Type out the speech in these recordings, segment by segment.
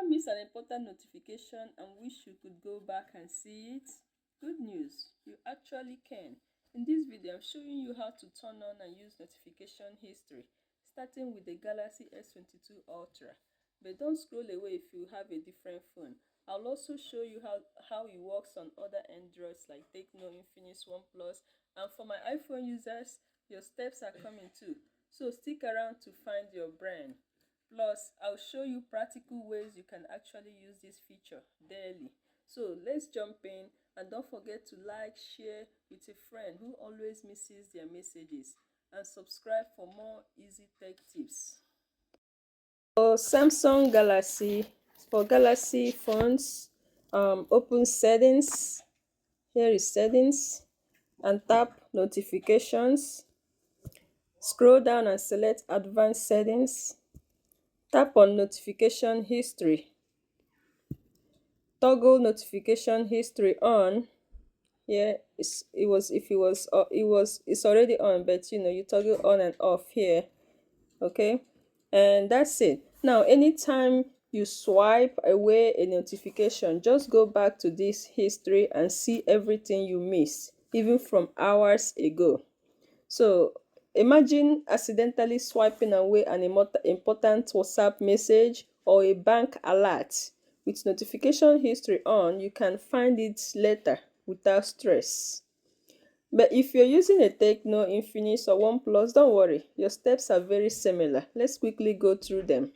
Ever miss an important notification and wish you could go back and see it? Good news, you actually can. In this video, I'm showing you how to turn on and use notification history, starting with the Galaxy S22 Ultra. But don't scroll away if you have a different phone. I'll also show you how it works on other Androids like Tecno, Infinix, OnePlus, and for my iPhone users, your steps are coming too. So stick around to find your brand. Plus, I'll show you practical ways you can actually use this feature daily. So let's jump in, and don't forget to like, share with a friend who always misses their messages, and subscribe for more easy tech tips. For Samsung Galaxy, for Galaxy phones, open settings. Here is settings and tap notifications. Scroll down and select advanced settings. Tap on notification history. Toggle notification history on. Here it's already on, but you toggle on and off here. Okay, and that's it. Now anytime you swipe away a notification, just go back to this history and see everything you missed, even from hours ago. So imagine accidentally swiping away an important WhatsApp message or a bank alert. With notification history on, you can find it later without stress. But if you're using a Tecno, Infinix, or OnePlus, don't worry, your steps are very similar. Let's quickly go through them.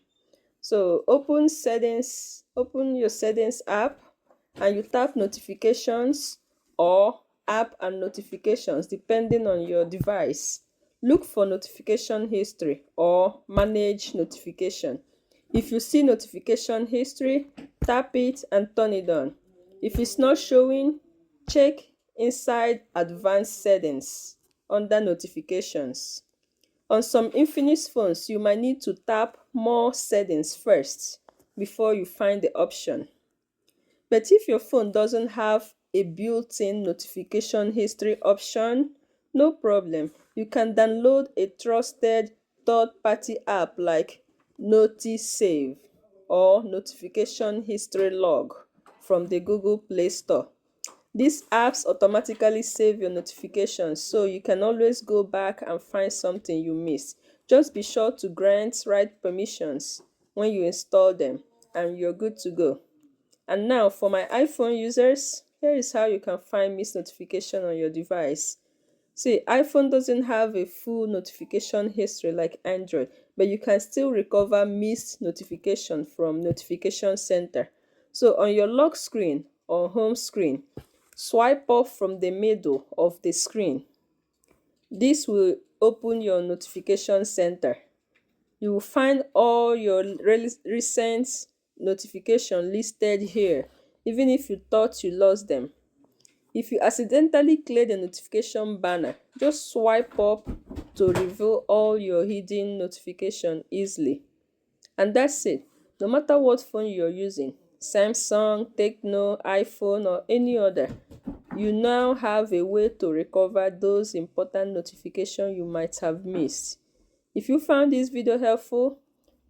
So open your settings app, and you tap notifications or app and notifications depending on your device. Look for notification history or manage notification. If you see notification history, tap it and turn it on. If it's not showing, check inside advanced settings under notifications. On some Infinix phones, you might need to tap more settings first before you find the option. But if your phone doesn't have a built-in notification history option, no problem. You can download a trusted third-party app like NotiSave or Notification History Log from the Google Play Store. These apps automatically save your notifications, so you can always go back and find something you missed. Just be sure to grant right permissions when you install them, and you're good to go. And now for my iPhone users, here is how you can find missed notification on your device. See, iPhone doesn't have a full notification history like Android, but you can still recover missed notification from Notification Center. So on your lock screen or home screen, swipe off from the middle of the screen. This will open your Notification Center. You will find all your recent notifications listed here, even if you thought you lost them. If you accidentally clear the notification banner, just swipe up to reveal all your hidden notifications easily. And that's it. No matter what phone you're using, Samsung, Tecno, iPhone, or any other, you now have a way to recover those important notifications you might have missed. If you found this video helpful,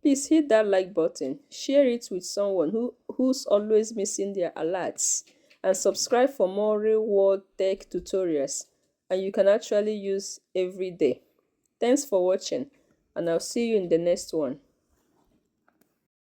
please hit that like button, share it with someone who's always missing their alerts, and subscribe for more real-world tech tutorials and you can actually use every day. Thanks for watching, and I'll see you in the next one.